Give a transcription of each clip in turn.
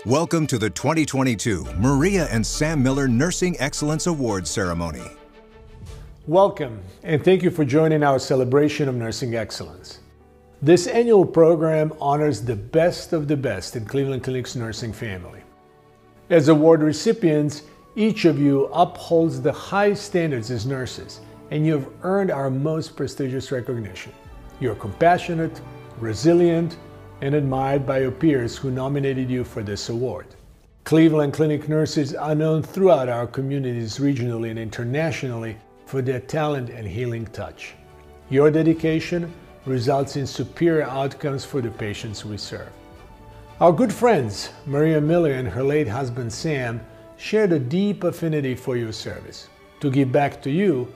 Welcome to the 2022 Maria and Sam Miller Nursing Excellence Awards Ceremony. Welcome, and thank you for joining our celebration of nursing excellence. This annual program honors the best of the best in Cleveland Clinic's nursing family. As award recipients, each of you upholds the high standards as nurses, and you have earned our most prestigious recognition. You're compassionate, resilient, and admired by your peers who nominated you for this award. Cleveland Clinic nurses are known throughout our communities regionally and internationally for their talent and healing touch. Your dedication results in superior outcomes for the patients we serve. Our good friends, Maria Miller and her late husband Sam, shared a deep affinity for your service. To give back to you,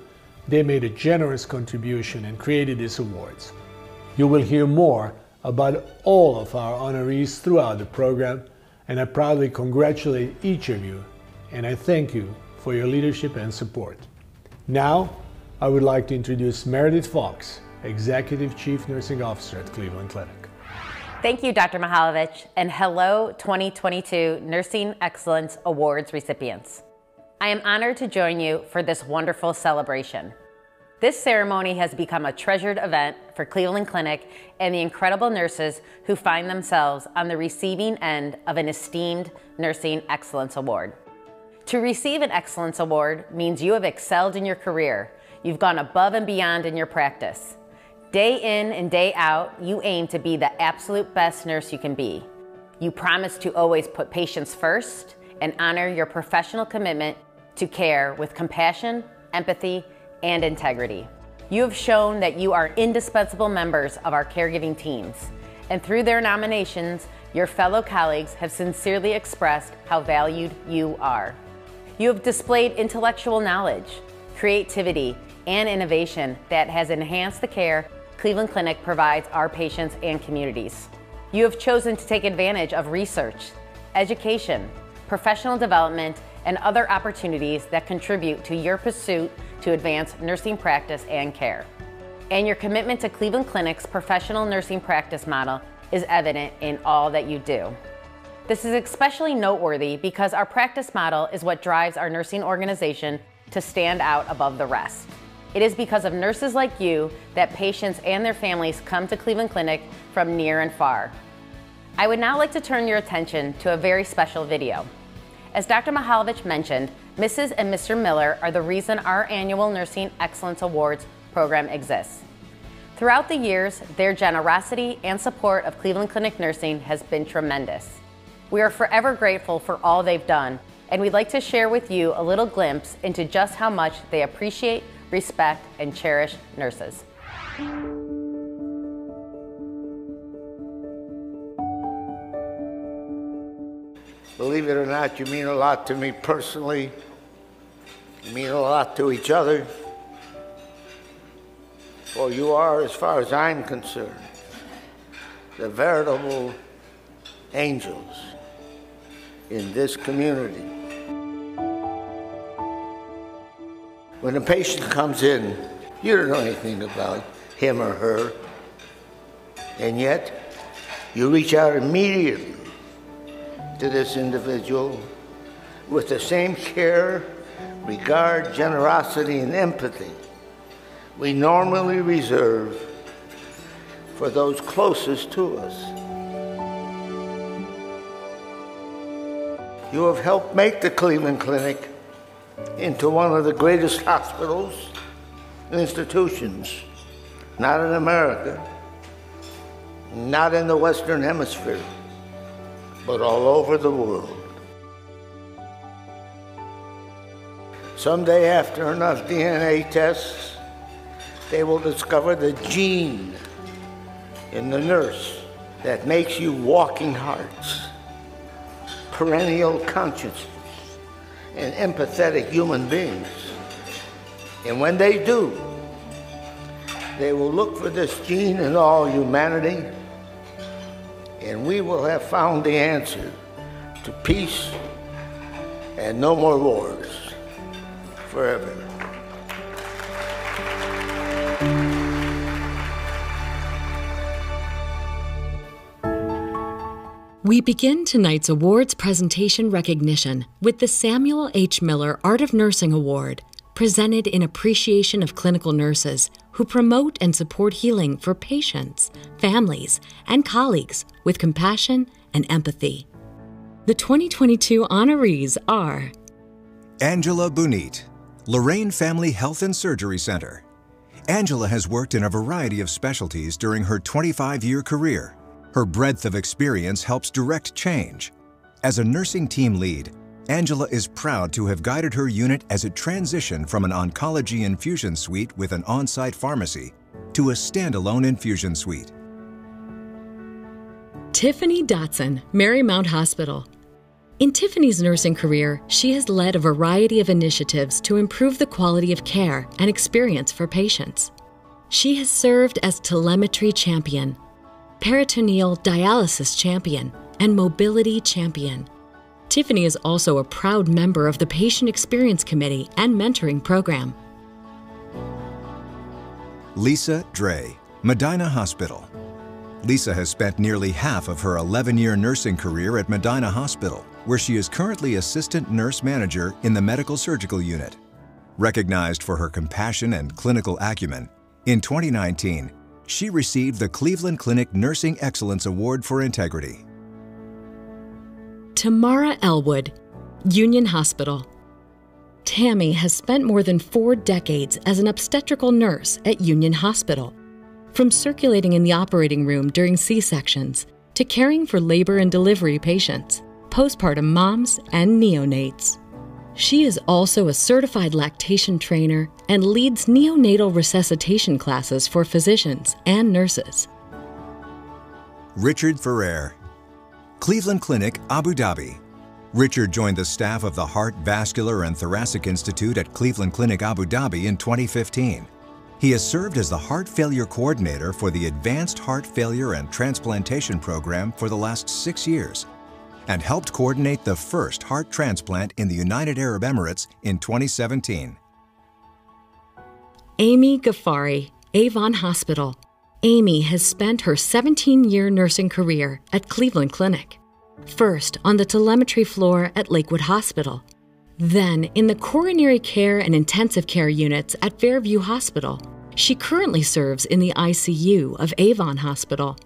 they made a generous contribution and created these awards. You will hear more about all of our honorees throughout the program, and I proudly congratulate each of you, and I thank you for your leadership and support. Now, I would like to introduce Meredith Fox, Executive Chief Nursing Officer at Cleveland Clinic. Thank you, Dr. Mihaljevic, and hello 2022 Nursing Excellence Awards recipients. I am honored to join you for this wonderful celebration. This ceremony has become a treasured event for Cleveland Clinic and the incredible nurses who find themselves on the receiving end of an esteemed Nursing Excellence Award. To receive an Excellence Award means you have excelled in your career. You've gone above and beyond in your practice. Day in and day out, you aim to be the absolute best nurse you can be. You promise to always put patients first and honor your professional commitment to care with compassion, empathy, and integrity. You have shown that you are indispensable members of our caregiving teams, and through their nominations, your fellow colleagues have sincerely expressed how valued you are. You have displayed intellectual knowledge, creativity, and innovation that has enhanced the care Cleveland Clinic provides our patients and communities. You have chosen to take advantage of research, education, professional development, and other opportunities that contribute to your pursuit to advance nursing practice and care. And your commitment to Cleveland Clinic's professional nursing practice model is evident in all that you do. This is especially noteworthy because our practice model is what drives our nursing organization to stand out above the rest. It is because of nurses like you that patients and their families come to Cleveland Clinic from near and far. I would now like to turn your attention to a very special video. As Dr. Mihaljevic mentioned, Mrs. and Mr. Miller are the reason our annual Nursing Excellence Awards program exists. Throughout the years, their generosity and support of Cleveland Clinic Nursing has been tremendous. We are forever grateful for all they've done, and we'd like to share with you a little glimpse into just how much they appreciate, respect, and cherish nurses. Believe it or not, you mean a lot to me personally. You mean a lot to each other. For you are, as far as I'm concerned, the veritable angels in this community. When a patient comes in, you don't know anything about him or her, and yet you reach out immediately to this individual with the same care, regard, generosity, and empathy we normally reserve for those closest to us. You have helped make the Cleveland Clinic into one of the greatest hospitals and institutions, not in America, not in the Western Hemisphere, but all over the world. Someday, after enough DNA tests, they will discover the gene in the nurse that makes you walking hearts, perennial consciences, and empathetic human beings. And when they do, they will look for this gene in all humanity, and we will have found the answer to peace and no more wars forever. We begin tonight's awards presentation recognition with the Samuel H. Miller Art of Nursing Award, presented in appreciation of clinical nurses who promote and support healing for patients, families, and colleagues with compassion and empathy. The 2022 honorees are Angela Bunit, Lorraine Family Health and Surgery Center. Angela has worked in a variety of specialties during her 25-year career. Her breadth of experience helps direct change. As a nursing team lead, Angela is proud to have guided her unit as it transitioned from an oncology infusion suite with an on-site pharmacy to a standalone infusion suite. Tiffany Dotson, Marymount Hospital. In Tiffany's nursing career, she has led a variety of initiatives to improve the quality of care and experience for patients. She has served as telemetry champion, peritoneal dialysis champion, and mobility champion. Tiffany is also a proud member of the Patient Experience Committee and Mentoring Program. Lisa Dre, Medina Hospital. Lisa has spent nearly half of her 11-year nursing career at Medina Hospital, where she is currently Assistant Nurse Manager in the Medical Surgical Unit. Recognized for her compassion and clinical acumen, in 2019, she received the Cleveland Clinic Nursing Excellence Award for Integrity. Tamara Elwood, Union Hospital. Tammy has spent more than 4 decades as an obstetrical nurse at Union Hospital, from circulating in the operating room during C-sections to caring for labor and delivery patients, postpartum moms, and neonates. She is also a certified lactation trainer and leads neonatal resuscitation classes for physicians and nurses. Richard Ferrer, Cleveland Clinic, Abu Dhabi. Richard joined the staff of the Heart, Vascular, and Thoracic Institute at Cleveland Clinic, Abu Dhabi in 2015. He has served as the Heart Failure Coordinator for the Advanced Heart Failure and Transplantation Program for the last 6 years, and helped coordinate the first heart transplant in the United Arab Emirates in 2017. Amy Ghaffari, Avon Hospital. Amy has spent her 17-year nursing career at Cleveland Clinic, first on the telemetry floor at Lakewood Hospital, then in the coronary care and intensive care units at Fairview Hospital. She currently serves in the ICU of Avon Hospital.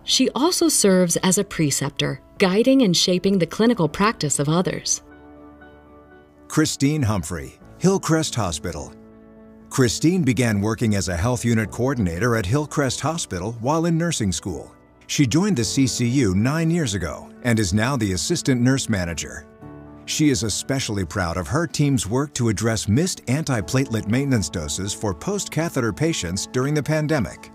She also serves as a preceptor, guiding and shaping the clinical practice of others. Christine Humphrey, Hillcrest Hospital. Christine began working as a health unit coordinator at Hillcrest Hospital while in nursing school. She joined the CCU 9 years ago and is now the assistant nurse manager. She is especially proud of her team's work to address missed antiplatelet maintenance doses for post-catheter patients during the pandemic.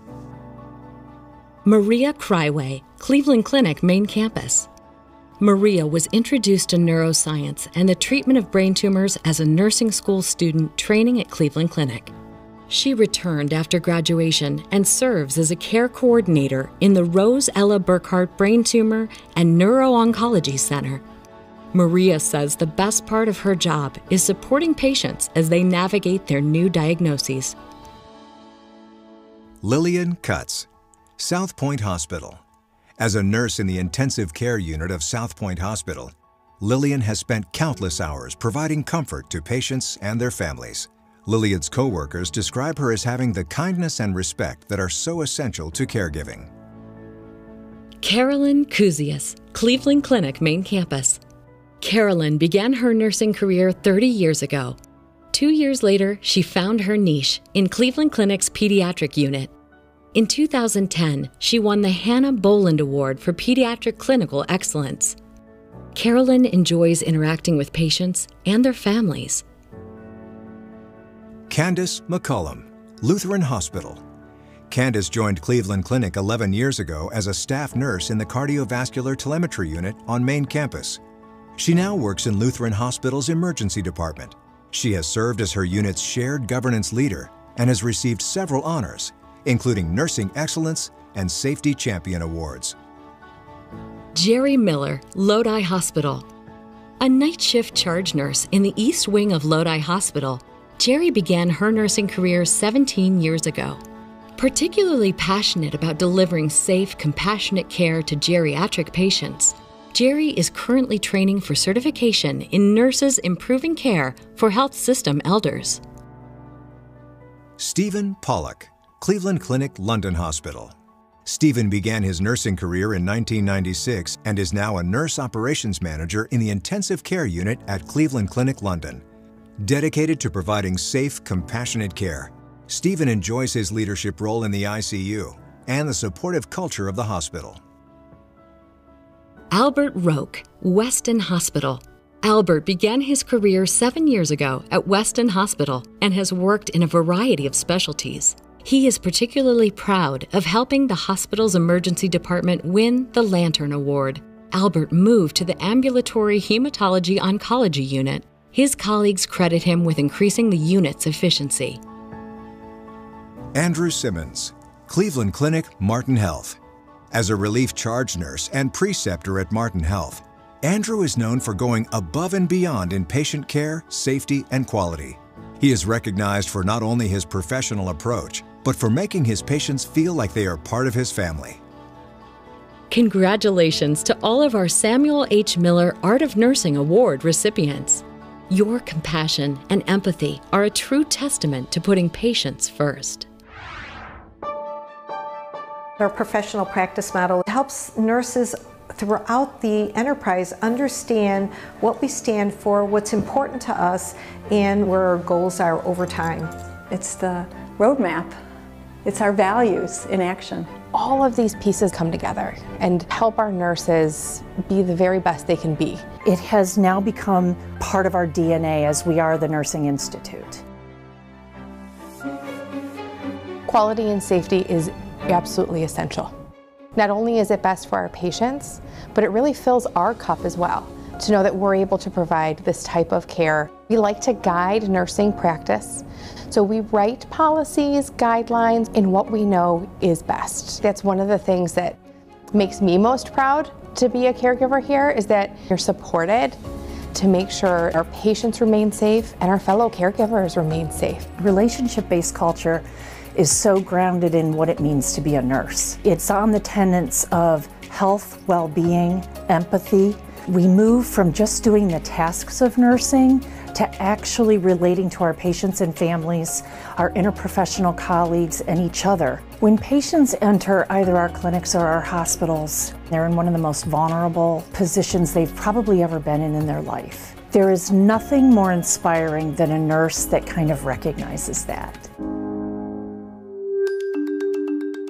Maria Cryway, Cleveland Clinic Main Campus. Maria was introduced to neuroscience and the treatment of brain tumors as a nursing school student training at Cleveland Clinic. She returned after graduation and serves as a care coordinator in the Rose Ella Burkhart Brain Tumor and Neuro-Oncology Center. Maria says the best part of her job is supporting patients as they navigate their new diagnoses. Lillian Cutts, South Point Hospital. As a nurse in the intensive care unit of South Point Hospital, Lillian has spent countless hours providing comfort to patients and their families. Lillian's co-workers describe her as having the kindness and respect that are so essential to caregiving. Carolyn Kuzius, Cleveland Clinic Main Campus. Carolyn began her nursing career 30 years ago. 2 years later, she found her niche in Cleveland Clinic's pediatric unit. In 2010, she won the Hannah Boland Award for Pediatric Clinical Excellence. Carolyn enjoys interacting with patients and their families. Candace McCullum, Lutheran Hospital. Candace joined Cleveland Clinic 11 years ago as a staff nurse in the cardiovascular telemetry unit on main campus. She now works in Lutheran Hospital's emergency department. She has served as her unit's shared governance leader and has received several honors, including Nursing Excellence and Safety Champion Awards. Jerry Miller, Lodi Hospital. A night shift charge nurse in the East Wing of Lodi Hospital, Jerry began her nursing career 17 years ago. Particularly passionate about delivering safe, compassionate care to geriatric patients, Jerry is currently training for certification in nurses improving care for health system elders. Stephen Pollock, Cleveland Clinic, London Hospital. Stephen began his nursing career in 1996 and is now a nurse operations manager in the intensive care unit at Cleveland Clinic, London. Dedicated to providing safe, compassionate care, Stephen enjoys his leadership role in the ICU and the supportive culture of the hospital. Albert Roque, Weston Hospital. Albert began his career 7 years ago at Weston Hospital and has worked in a variety of specialties. He is particularly proud of helping the hospital's emergency department win the Lantern Award. Albert moved to the ambulatory hematology oncology unit. His colleagues credit him with increasing the unit's efficiency. Andrew Simmons, Cleveland Clinic, Martin Health. As a relief charge nurse and preceptor at Martin Health, Andrew is known for going above and beyond in patient care, safety, and quality. He is recognized for not only his professional approach, but for making his patients feel like they are part of his family. Congratulations to all of our Samuel H. Miller Art of Nursing Award recipients. Your compassion and empathy are a true testament to putting patients first. Our professional practice model helps nurses throughout the enterprise understand what we stand for, what's important to us, and where our goals are over time. It's the roadmap. It's our values in action. All of these pieces come together and help our nurses be the very best they can be. It has now become part of our DNA as we are the Nursing Institute. Quality and safety is absolutely essential. Not only is it best for our patients, but it really fills our cup as well to know that we're able to provide this type of care. We like to guide nursing practice, so we write policies, guidelines, in what we know is best. That's one of the things that makes me most proud to be a caregiver here, is that you're supported to make sure our patients remain safe and our fellow caregivers remain safe. Relationship-based culture is so grounded in what it means to be a nurse. It's on the tenets of health, well-being, empathy. We move from just doing the tasks of nursing to actually relating to our patients and families, our interprofessional colleagues, and each other. When patients enter either our clinics or our hospitals, they're in one of the most vulnerable positions they've probably ever been in their life. There is nothing more inspiring than a nurse that kind of recognizes that.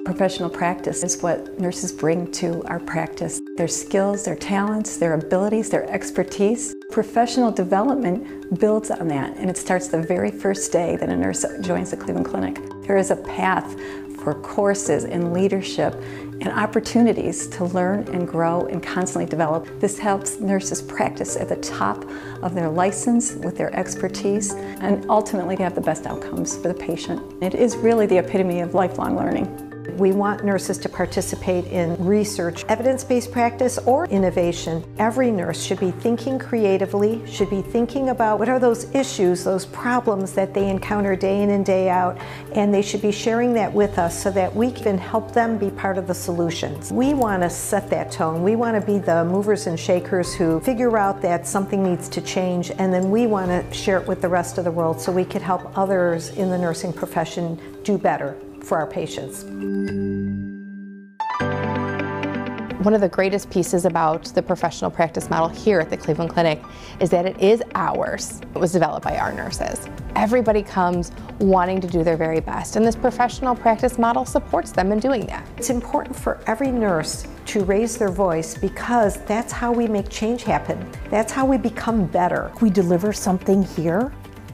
Professional practice is what nurses bring to our practice. Their skills, their talents, their abilities, their expertise. Professional development builds on that, and it starts the very first day that a nurse joins the Cleveland Clinic. There is a path for courses and leadership and opportunities to learn and grow and constantly develop. This helps nurses practice at the top of their license with their expertise and ultimately to have the best outcomes for the patient. It is really the epitome of lifelong learning. We want nurses to participate in research, evidence-based practice, or innovation. Every nurse should be thinking creatively, should be thinking about what are those issues, those problems that they encounter day in and day out, and they should be sharing that with us so that we can help them be part of the solutions. We want to set that tone. We want to be the movers and shakers who figure out that something needs to change, and then we want to share it with the rest of the world so we can help others in the nursing profession do better for our patients. One of the greatest pieces about the professional practice model here at the Cleveland Clinic is that it is ours. It was developed by our nurses. Everybody comes wanting to do their very best, and this professional practice model supports them in doing that. It's important for every nurse to raise their voice because that's how we make change happen. That's how we become better. We deliver something here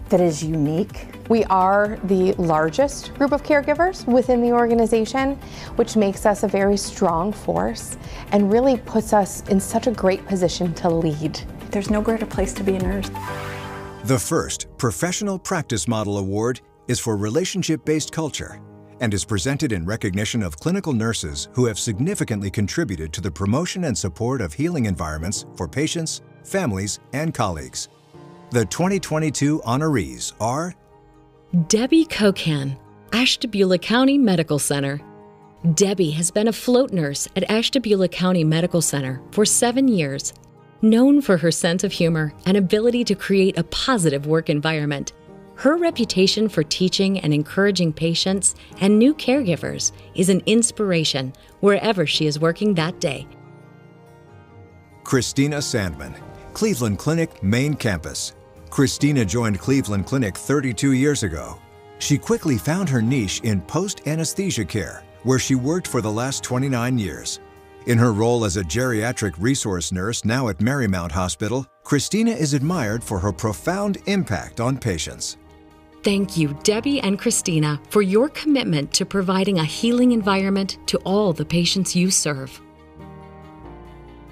that is unique. We are the largest group of caregivers within the organization, which makes us a very strong force and really puts us in such a great position to lead. There's no greater place to be a nurse. The first Professional Practice Model Award is for relationship-based culture and is presented in recognition of clinical nurses who have significantly contributed to the promotion and support of healing environments for patients, families, and colleagues. The 2022 honorees are Debbie Cocan, Ashtabula County Medical Center. Debbie has been a float nurse at Ashtabula County Medical Center for 7 years. Known for her sense of humor and ability to create a positive work environment, her reputation for teaching and encouraging patients and new caregivers is an inspiration wherever she is working that day. Christina Sandman, Cleveland Clinic Main Campus. Christina joined Cleveland Clinic 32 years ago. She quickly found her niche in post-anesthesia care, where she worked for the last 29 years. In her role as a geriatric resource nurse now at Marymount Hospital, Christina is admired for her profound impact on patients. Thank you, Debbie and Christina, for your commitment to providing a healing environment to all the patients you serve.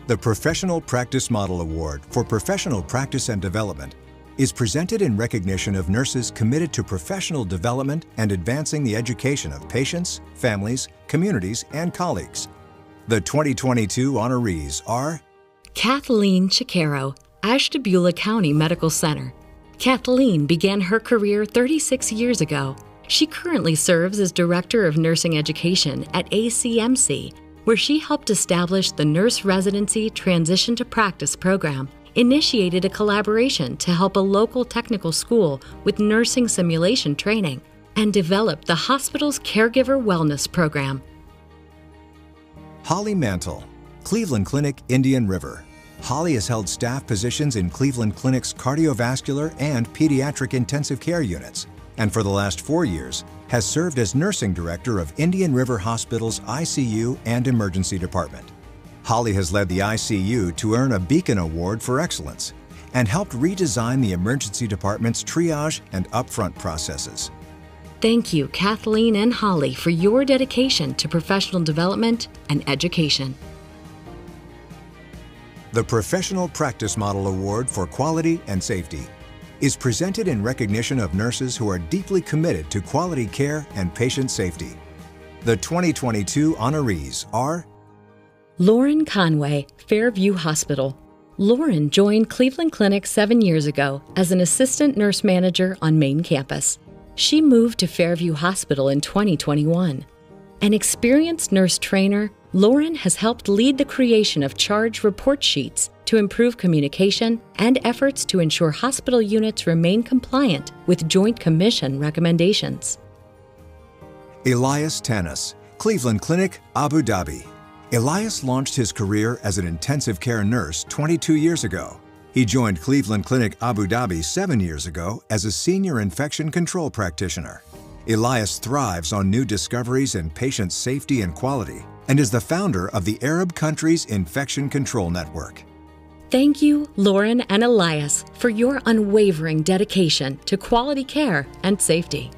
The Professional Practice Model Award for Professional Practice and Development is presented in recognition of nurses committed to professional development and advancing the education of patients, families, communities, and colleagues. The 2022 honorees are Kathleen Chicaro, Ashtabula County Medical Center. Kathleen began her career 36 years ago. She currently serves as Director of Nursing Education at ACMC, where she helped establish the Nurse Residency Transition to Practice program, initiated a collaboration to help a local technical school with nursing simulation training, and developed the hospital's Caregiver Wellness program. Holly Mantle, Cleveland Clinic Indian River. Holly has held staff positions in Cleveland Clinic's cardiovascular and pediatric intensive care units, and for the last 4 years has served as nursing director of Indian River Hospital's ICU and emergency department. Holly has led the ICU to earn a Beacon Award for excellence and helped redesign the emergency department's triage and upfront processes. Thank you, Kathleen and Holly, for your dedication to professional development and education. The Professional Practice Model Award for Quality and Safety is presented in recognition of nurses who are deeply committed to quality care and patient safety. The 2022 honorees are Lauren Conway, Fairview Hospital. Lauren joined Cleveland Clinic 7 years ago as an assistant nurse manager on main campus. She moved to Fairview Hospital in 2021. An experienced nurse trainer, Lauren has helped lead the creation of charge report sheets to improve communication and efforts to ensure hospital units remain compliant with Joint Commission recommendations. Elias Tanis, Cleveland Clinic, Abu Dhabi. Elias launched his career as an intensive care nurse 22 years ago. He joined Cleveland Clinic Abu Dhabi 7 years ago as a senior infection control practitioner. Elias thrives on new discoveries in patient safety and quality and is the founder of the Arab Countries Infection Control Network. Thank you, Lauren and Elias, for your unwavering dedication to quality care and safety.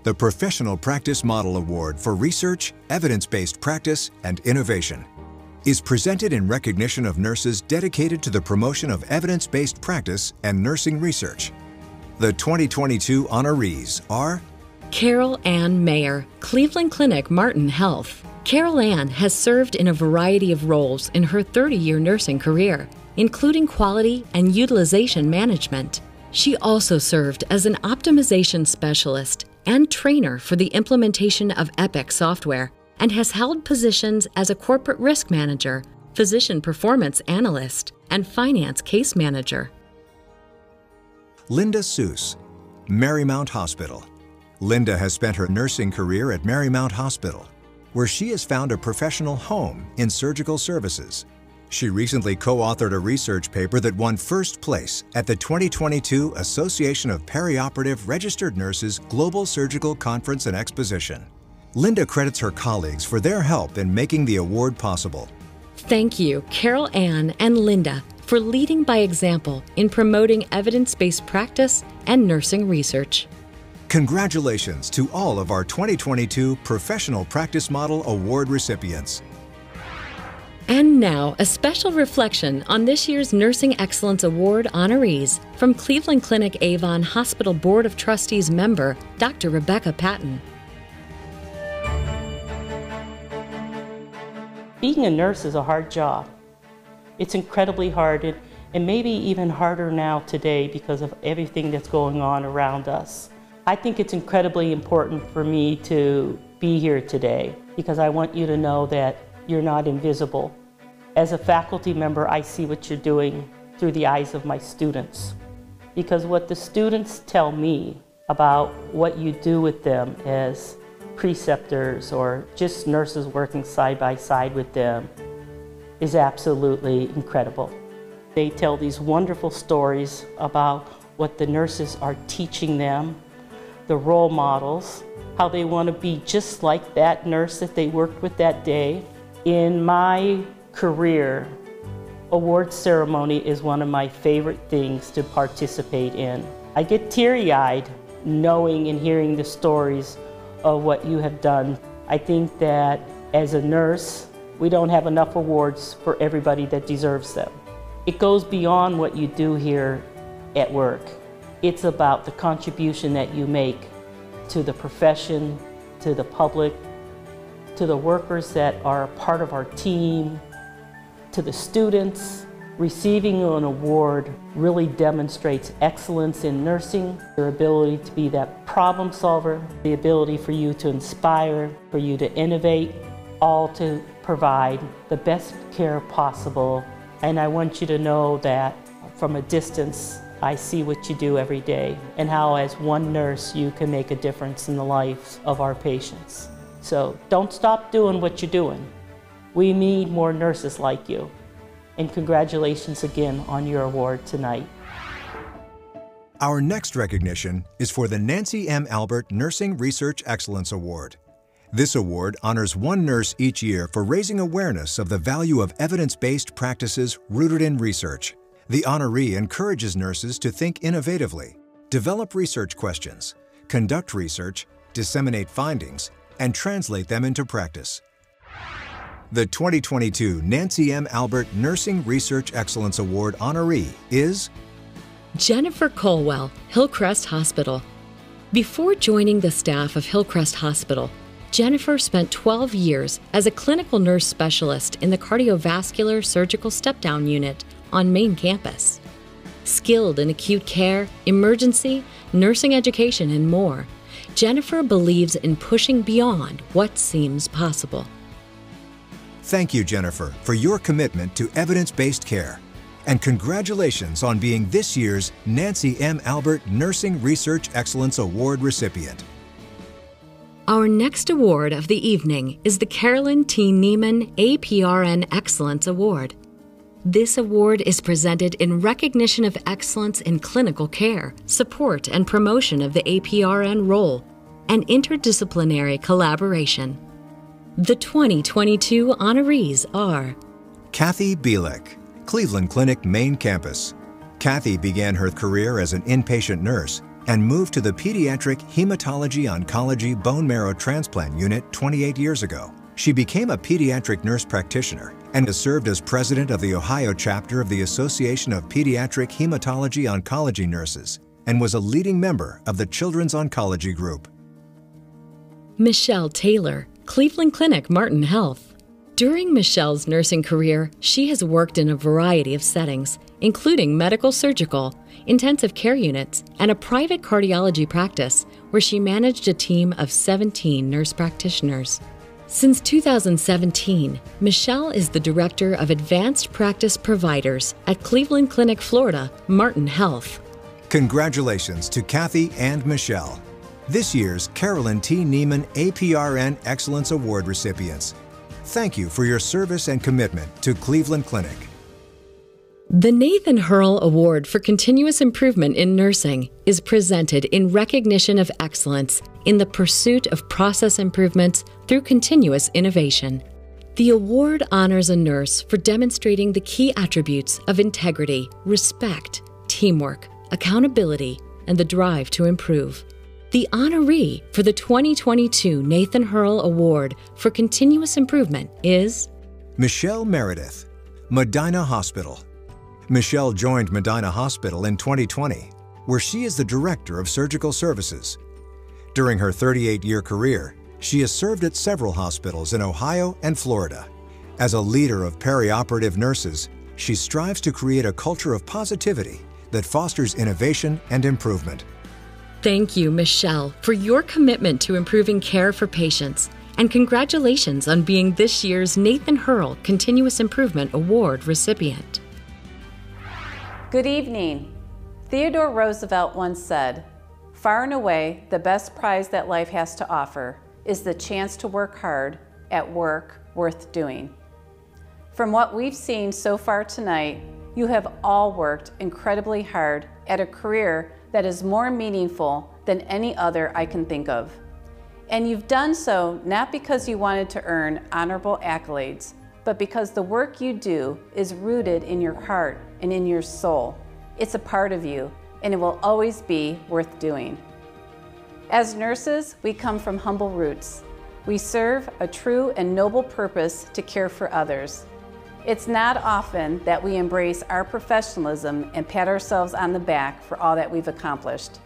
The Professional Practice Model Award for Research, Evidence-Based Practice, and Innovation is presented in recognition of nurses dedicated to the promotion of evidence-based practice and nursing research. The 2022 honorees are Carol Ann Mayer, Cleveland Clinic Martin Health. Carol Ann has served in a variety of roles in her 30-year nursing career, including quality and utilization management. She also served as an optimization specialist and trainer for the implementation of Epic software, and has held positions as a corporate risk manager, physician performance analyst, and finance case manager. Linda Seuss, Marymount Hospital. Linda has spent her nursing career at Marymount Hospital, where she has found a professional home in surgical services. She recently co-authored a research paper that won first place at the 2022 Association of Perioperative Registered Nurses Global Surgical Conference and Exposition. Linda credits her colleagues for their help in making the award possible. Thank you, Carol Ann and Linda, for leading by example in promoting evidence-based practice and nursing research. Congratulations to all of our 2022 Professional Practice Model Award recipients. And now, a special reflection on this year's Nursing Excellence Award honorees from Cleveland Clinic Avon Hospital Board of Trustees member, Dr. Rebecca Patton. Being a nurse is a hard job. It's incredibly hard, and maybe even harder now today because of everything that's going on around us. I think it's incredibly important for me to be here today because I want you to know that you're not invisible. As a faculty member, I see what you're doing through the eyes of my students. Because what the students tell me about what you do with them as preceptors or just nurses working side by side with them is absolutely incredible. They tell these wonderful stories about what the nurses are teaching them, the role models, how they want to be just like that nurse that they worked with that day. In my career, award ceremony is one of my favorite things to participate in. I get teary-eyed knowing and hearing the stories of what you have done. I think that as a nurse, we don't have enough awards for everybody that deserves them. It goes beyond what you do here at work. It's about the contribution that you make to the profession, to the public, to the workers that are a part of our team, to the students. Receiving an award really demonstrates excellence in nursing, your ability to be that problem solver, the ability for you to inspire, for you to innovate, all to provide the best care possible. And I want you to know that from a distance, I see what you do every day and how as one nurse you can make a difference in the lives of our patients. So don't stop doing what you're doing. We need more nurses like you. And congratulations again on your award tonight. Our next recognition is for the Nancy M. Albert Nursing Research Excellence Award. This award honors one nurse each year for raising awareness of the value of evidence-based practices rooted in research. The honoree encourages nurses to think innovatively, develop research questions, conduct research, disseminate findings, and translate them into practice. The 2022 Nancy M. Albert Nursing Research Excellence Award honoree is Jennifer Colwell, Hillcrest Hospital. Before joining the staff of Hillcrest Hospital, Jennifer spent 12 years as a clinical nurse specialist in the cardiovascular surgical step-down unit on main campus. Skilled in acute care, emergency, nursing education, and more, Jennifer believes in pushing beyond what seems possible. Thank you, Jennifer, for your commitment to evidence-based care. And congratulations on being this year's Nancy M. Albert Nursing Research Excellence Award recipient. Our next award of the evening is the Carolyn T. Neiman APRN Excellence Award. This award is presented in recognition of excellence in clinical care, support and promotion of the APRN role, and interdisciplinary collaboration. The 2022 honorees are Kathy Bielek, Cleveland Clinic Main Campus. Kathy began her career as an inpatient nurse and moved to the Pediatric Hematology-Oncology Bone Marrow Transplant Unit 28 years ago. She became a pediatric nurse practitioner and has served as president of the Ohio chapter of the Association of Pediatric Hematology-Oncology Nurses and was a leading member of the Children's Oncology Group. Michelle Taylor, Cleveland Clinic Martin Health. During Michelle's nursing career, she has worked in a variety of settings, including medical surgical, intensive care units, and a private cardiology practice where she managed a team of 17 nurse practitioners. Since 2017, Michelle is the Director of Advanced Practice Providers at Cleveland Clinic Florida Martin Health. Congratulations to Kathy and Michelle, this year's Carolyn T. Neiman APRN Excellence Award recipients. Thank you for your service and commitment to Cleveland Clinic. The Nathan Hurl Award for Continuous Improvement in Nursing is presented in recognition of excellence in the pursuit of process improvements through continuous innovation. The award honors a nurse for demonstrating the key attributes of integrity, respect, teamwork, accountability, and the drive to improve. The honoree for the 2022 Nathan Hurl Award for Continuous Improvement is Michelle Meredith, Medina Hospital. Michelle joined Medina Hospital in 2020, where she is the Director of Surgical Services. During her 38-year career, she has served at several hospitals in Ohio and Florida. As a leader of perioperative nurses, she strives to create a culture of positivity that fosters innovation and improvement. Thank you, Michelle, for your commitment to improving care for patients. And congratulations on being this year's Nathan Hurl Continuous Improvement Award recipient. Good evening. Theodore Roosevelt once said, "Far and away, the best prize that life has to offer is the chance to work hard at work worth doing." From what we've seen so far tonight, you have all worked incredibly hard at a career that is more meaningful than any other I can think of. And you've done so not because you wanted to earn honorable accolades, but because the work you do is rooted in your heart and in your soul. It's a part of you, and it will always be worth doing. As nurses, we come from humble roots. We serve a true and noble purpose to care for others. It's not often that we embrace our professionalism and pat ourselves on the back for all that we've accomplished.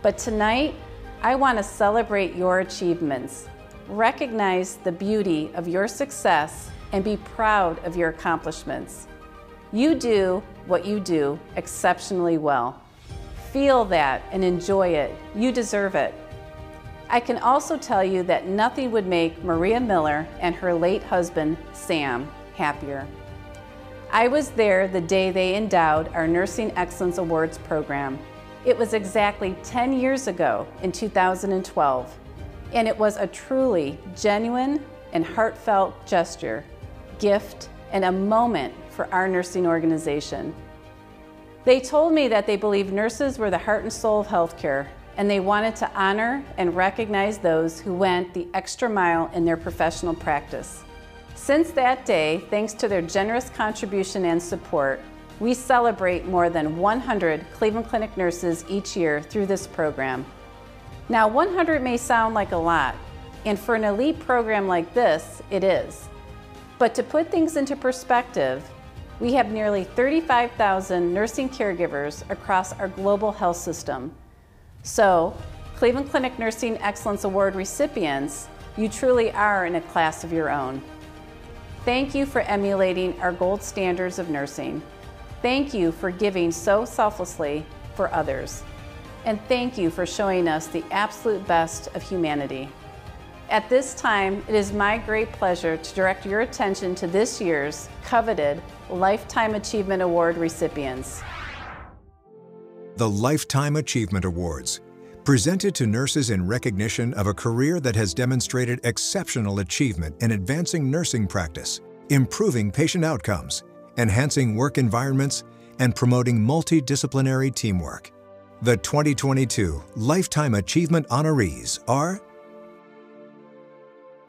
But tonight, I want to celebrate your achievements, recognize the beauty of your success, and be proud of your accomplishments. You do what you do exceptionally well. Feel that and enjoy it. You deserve it. I can also tell you that nothing would make Maria Miller and her late husband, Sam, happier. I was there the day they endowed our Nursing Excellence Awards program. It was exactly 10 years ago in 2012, and it was a truly genuine and heartfelt gesture, gift, and a moment for our nursing organization. They told me that they believed nurses were the heart and soul of healthcare, and they wanted to honor and recognize those who went the extra mile in their professional practice. Since that day, thanks to their generous contribution and support, we celebrate more than 100 Cleveland Clinic nurses each year through this program. Now, 100 may sound like a lot, and for an elite program like this, it is. But to put things into perspective, we have nearly 35,000 nursing caregivers across our global health system. So, Cleveland Clinic Nursing Excellence Award recipients, you truly are in a class of your own. Thank you for emulating our gold standards of nursing. Thank you for giving so selflessly for others. And thank you for showing us the absolute best of humanity. At this time, it is my great pleasure to direct your attention to this year's coveted Lifetime Achievement Award recipients. The Lifetime Achievement Awards, presented to nurses in recognition of a career that has demonstrated exceptional achievement in advancing nursing practice, improving patient outcomes, enhancing work environments, and promoting multidisciplinary teamwork. The 2022 Lifetime Achievement honorees are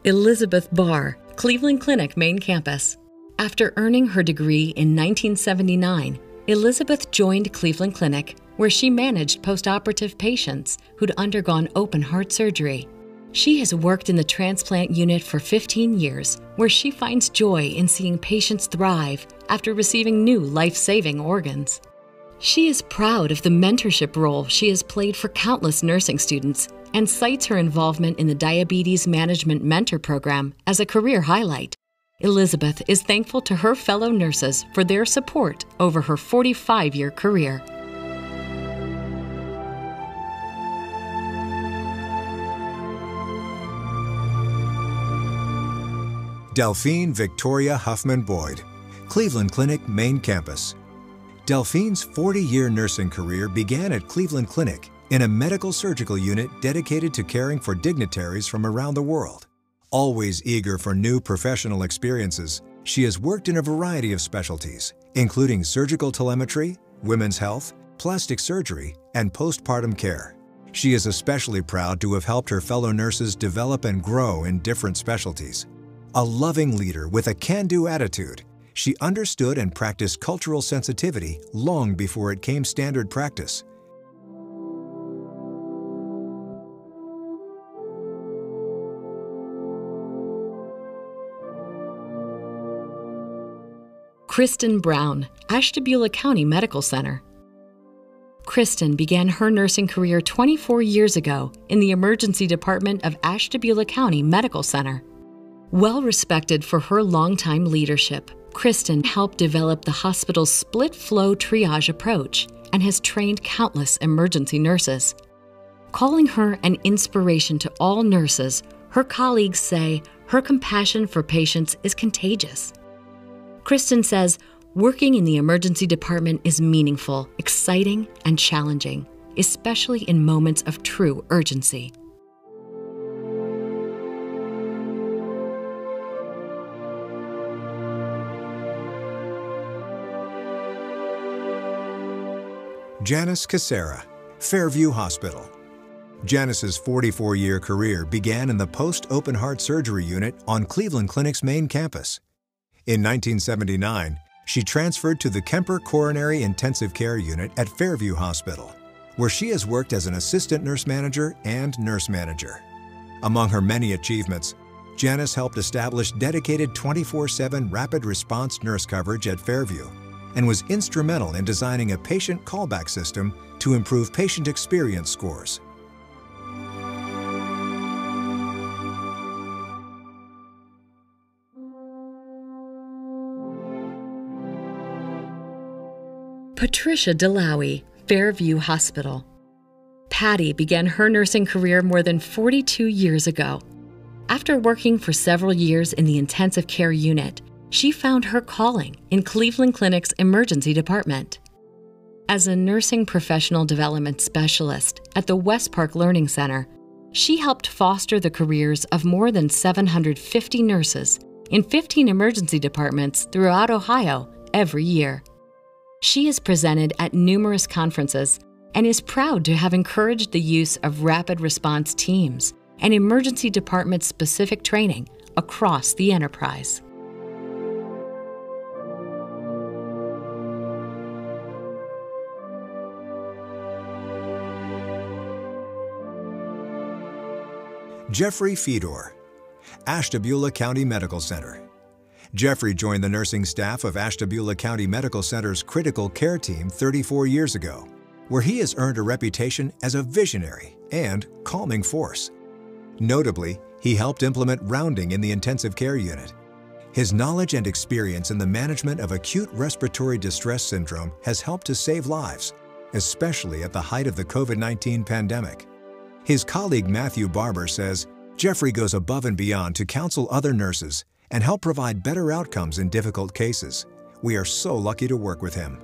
Elizabeth Barr, Cleveland Clinic Main Campus. After earning her degree in 1979, Elizabeth joined Cleveland Clinic, where she managed postoperative patients who'd undergone open heart surgery. She has worked in the transplant unit for 15 years, where she finds joy in seeing patients thrive after receiving new life-saving organs. She is proud of the mentorship role she has played for countless nursing students and cites her involvement in the Diabetes Management Mentor Program as a career highlight. Elizabeth is thankful to her fellow nurses for their support over her 45-year career. Delphine Victoria Huffman-Boyd, Cleveland Clinic Main Campus. Delphine's 40-year nursing career began at Cleveland Clinic in a medical surgical unit dedicated to caring for dignitaries from around the world. Always eager for new professional experiences, she has worked in a variety of specialties, including surgical telemetry, women's health, plastic surgery, and postpartum care. She is especially proud to have helped her fellow nurses develop and grow in different specialties. A loving leader with a can-do attitude, she understood and practiced cultural sensitivity long before it came standard practice. Kristen Brown, Ashtabula County Medical Center. Kristen began her nursing career 24 years ago in the emergency department of Ashtabula County Medical Center. Well respected for her longtime leadership, Kristen helped develop the hospital's split-flow triage approach and has trained countless emergency nurses. Calling her an inspiration to all nurses, her colleagues say her compassion for patients is contagious. Kristen says working in the emergency department is meaningful, exciting, and challenging, especially in moments of true urgency. Janice Casera, Fairview Hospital. Janice's 44-year career began in the post-open heart surgery unit on Cleveland Clinic's main campus. In 1979, she transferred to the Kemper Coronary Intensive Care Unit at Fairview Hospital, where she has worked as an assistant nurse manager and nurse manager. Among her many achievements, Janice helped establish dedicated 24/7 rapid response nurse coverage at Fairview and was instrumental in designing a patient callback system to improve patient experience scores. Patricia Delawy, Fairview Hospital. Patty began her nursing career more than 42 years ago. After working for several years in the intensive care unit, she found her calling in Cleveland Clinic's emergency department. As a nursing professional development specialist at the West Park Learning Center, she helped foster the careers of more than 750 nurses in 15 emergency departments throughout Ohio every year. She is presented at numerous conferences and is proud to have encouraged the use of rapid response teams and emergency department-specific training across the enterprise. Jeffrey Fedor, Ashtabula County Medical Center. Jeffrey joined the nursing staff of Ashtabula County Medical Center's critical care team 34 years ago, where he has earned a reputation as a visionary and calming force. Notably, he helped implement rounding in the intensive care unit. His knowledge and experience in the management of acute respiratory distress syndrome has helped to save lives, especially at the height of the COVID-19 pandemic. His colleague Matthew Barber says Jeffrey goes above and beyond to counsel other nurses and help provide better outcomes in difficult cases. We are so lucky to work with him.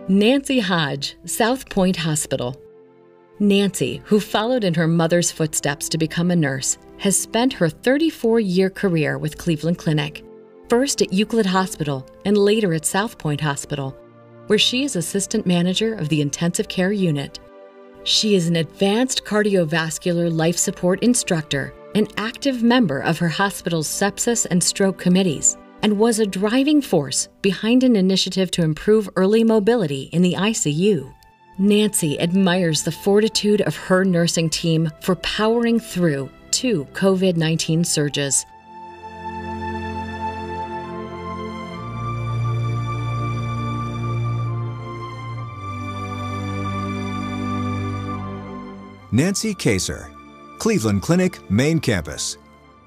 Nancy Hodge, South Point Hospital. Nancy, who followed in her mother's footsteps to become a nurse, has spent her 34-year career with Cleveland Clinic, first at Euclid Hospital and later at South Point Hospital, where she is assistant manager of the intensive care unit. She is an advanced cardiovascular life support instructor, an active member of her hospital's sepsis and stroke committees, and was a driving force behind an initiative to improve early mobility in the ICU. Nancy admires the fortitude of her nursing team for powering through 2 COVID-19 surges. Nancy Kaser, Cleveland Clinic Main Campus.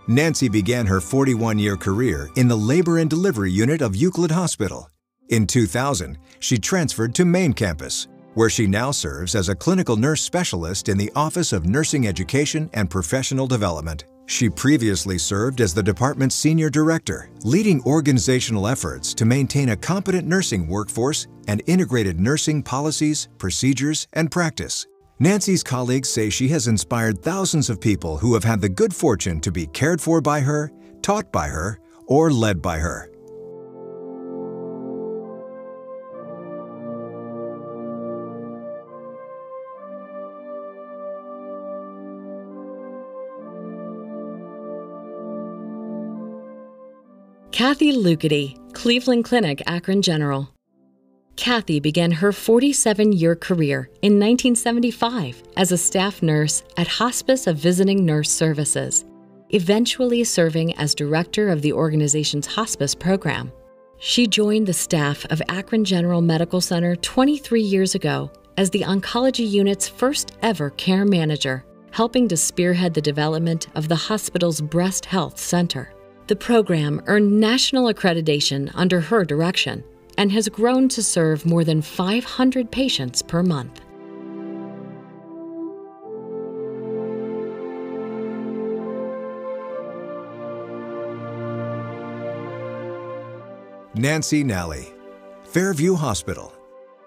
Nancy began her 41-year career in the labor and delivery unit of Euclid Hospital. In 2000, she transferred to Main Campus, where she now serves as a clinical nurse specialist in the Office of Nursing Education and Professional Development. She previously served as the department's senior director, leading organizational efforts to maintain a competent nursing workforce and integrated nursing policies, procedures, and practice. Nancy's colleagues say she has inspired thousands of people who have had the good fortune to be cared for by her, taught by her, or led by her. Kathy Lukety, Cleveland Clinic Akron General. Kathy began her 47-year career in 1975 as a staff nurse at Hospice of Visiting Nurse Services, eventually serving as director of the organization's hospice program. She joined the staff of Akron General Medical Center 23 years ago as the oncology unit's first ever care manager, helping to spearhead the development of the hospital's breast health center. The program earned national accreditation under her direction and has grown to serve more than 500 patients per month. Nancy Nally, Fairview Hospital.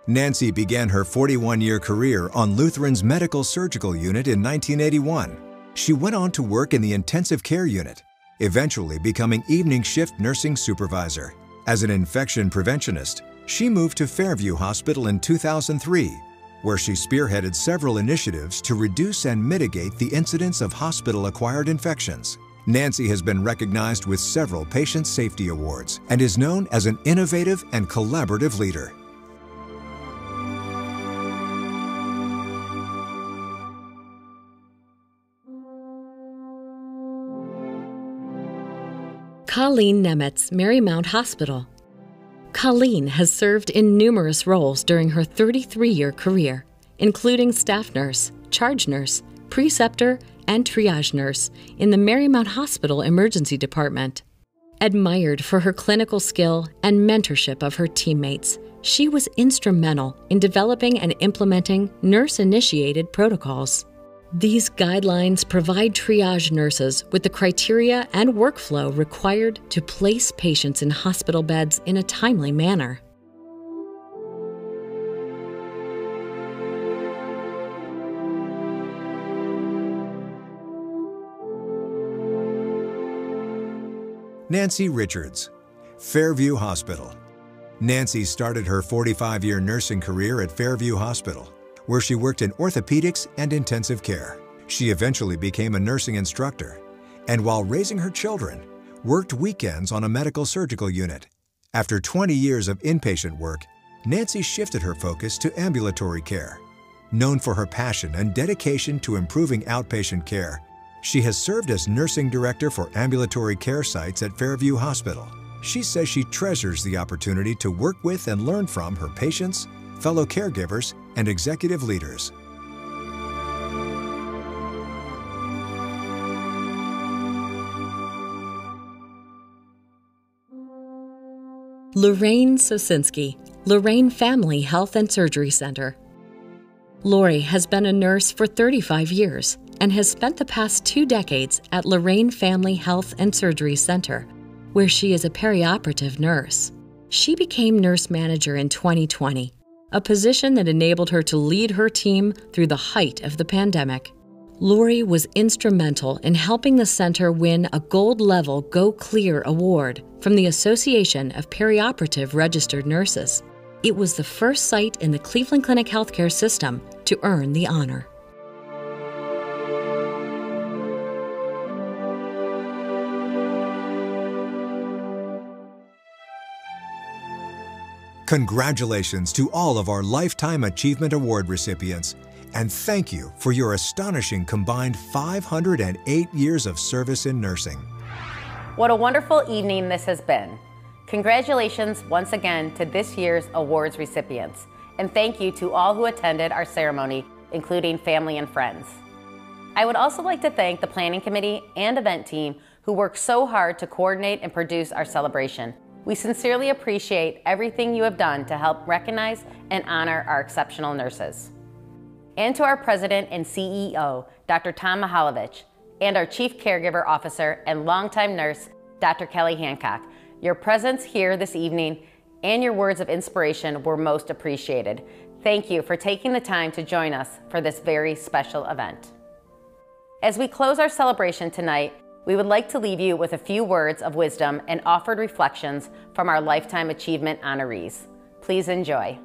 Nancy began her 41-year career on Lutheran's Medical Surgical Unit in 1981. She went on to work in the intensive care unit, eventually becoming evening shift nursing supervisor. As an infection preventionist, she moved to Fairview Hospital in 2003, where she spearheaded several initiatives to reduce and mitigate the incidence of hospital-acquired infections. Nancy has been recognized with several patient safety awards and is known as an innovative and collaborative leader. Colleen Nemetz, Marymount Hospital. Colleen has served in numerous roles during her 33-year career, including staff nurse, charge nurse, preceptor, and triage nurse in the Marymount Hospital Emergency Department. Admired for her clinical skill and mentorship of her teammates, she was instrumental in developing and implementing nurse-initiated protocols. These guidelines provide triage nurses with the criteria and workflow required to place patients in hospital beds in a timely manner. Nancy Richards, Fairview Hospital. Nancy started her 45-year nursing career at Fairview Hospital, where she worked in orthopedics and intensive care. She eventually became a nursing instructor, and while raising her children, worked weekends on a medical surgical unit. After 20 years of inpatient work, Nancy shifted her focus to ambulatory care. Known for her passion and dedication to improving outpatient care, she has served as nursing director for ambulatory care sites at Fairview Hospital. She says she treasures the opportunity to work with and learn from her patients, fellow caregivers, and executive leaders. Lorraine Sosinski, Lorraine Family Health and Surgery Center. Lori has been a nurse for 35 years and has spent the past 2 decades at Lorraine Family Health and Surgery Center, where she is a perioperative nurse. She became nurse manager in 2020, a position that enabled her to lead her team through the height of the pandemic. Lori was instrumental in helping the center win a gold-level Go Clear award from the Association of Perioperative Registered Nurses. It was the first site in the Cleveland Clinic healthcare system to earn the honor. Congratulations to all of our Lifetime Achievement Award recipients, and thank you for your astonishing combined 508 years of service in nursing. What a wonderful evening this has been. Congratulations once again to this year's awards recipients, and thank you to all who attended our ceremony, including family and friends. I would also like to thank the planning committee and event team who worked so hard to coordinate and produce our celebration. We sincerely appreciate everything you have done to help recognize and honor our exceptional nurses. And to our President and CEO, Dr. Tom Mihaljevic, and our Chief Caregiver Officer and longtime nurse, Dr. Kelly Hancock, your presence here this evening and your words of inspiration were most appreciated. Thank you for taking the time to join us for this very special event. As we close our celebration tonight, we would like to leave you with a few words of wisdom and offered reflections from our Lifetime Achievement honorees. Please enjoy.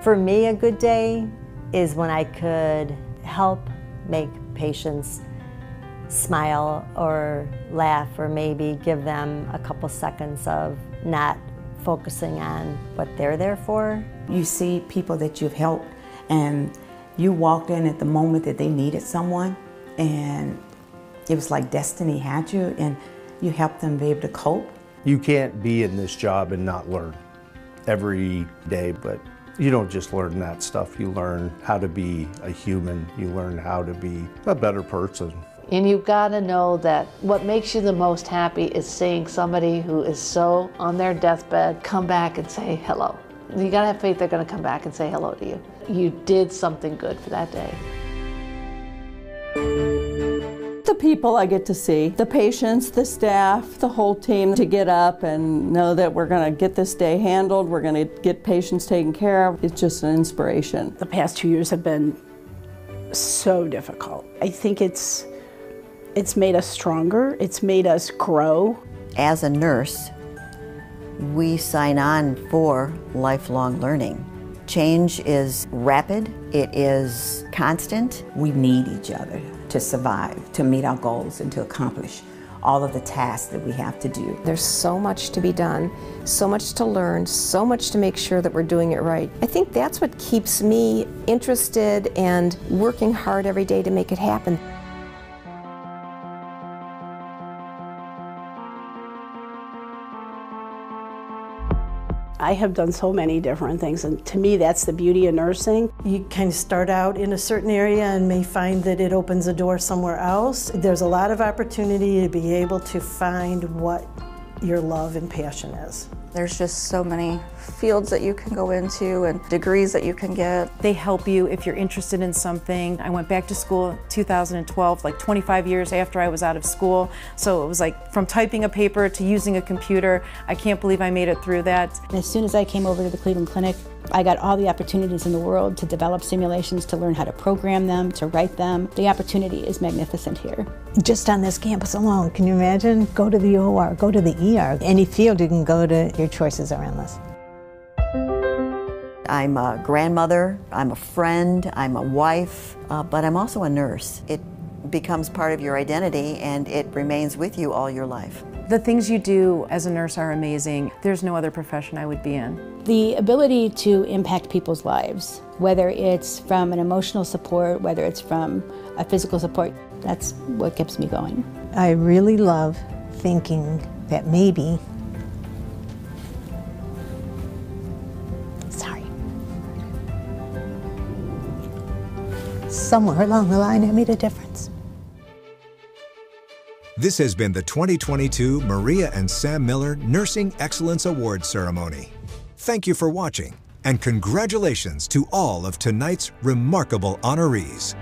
For me, a good day is when I could help make patients smile or laugh, or maybe give them a couple seconds of not focusing on what they're there for. You see people that you've helped, and you walked in at the moment that they needed someone, and it was like destiny had you, and you helped them be able to cope. You can't be in this job and not learn every day, but you don't just learn that stuff. You learn how to be a human. You learn how to be a better person. And you've got to know that what makes you the most happy is seeing somebody who is so on their deathbed come back and say hello. You got to have faith they're going to come back and say hello to you. You did something good for that day. The people I get to see, the patients, the staff, the whole team, to get up and know that we're going to get this day handled, we're going to get patients taken care of, it's just an inspiration. The past 2 years have been so difficult. I think it's made us stronger, it's made us grow. As a nurse, we sign on for lifelong learning. Change is rapid, it is constant. We need each other to survive, to meet our goals, and to accomplish all of the tasks that we have to do. There's so much to be done, so much to learn, so much to make sure that we're doing it right. I think that's what keeps me interested and working hard every day to make it happen. I have done so many different things, and to me that's the beauty of nursing. You kind of start out in a certain area and may find that it opens a door somewhere else. There's a lot of opportunity to be able to find what your love and passion is. There's just so many fields that you can go into and degrees that you can get. They help you if you're interested in something. I went back to school in 2012, like 25 years after I was out of school. So it was like from typing a paper to using a computer. I can't believe I made it through that. As soon as I came over to the Cleveland Clinic, I got all the opportunities in the world to develop simulations, to learn how to program them, to write them. The opportunity is magnificent here. Just on this campus alone, can you imagine? Go to the OR, go to the ER. Any field you can go to, your choices are endless. I'm a grandmother, I'm a friend, I'm a wife, but I'm also a nurse. It becomes part of your identity and it remains with you all your life. The things you do as a nurse are amazing. There's no other profession I would be in. The ability to impact people's lives, whether it's from an emotional support, whether it's from a physical support, that's what keeps me going. I really love thinking that maybe, somewhere along the line I made a difference. This has been the 2022 Maria and Sam Miller Nursing Excellence Awards Ceremony. Thank you for watching, and congratulations to all of tonight's remarkable honorees.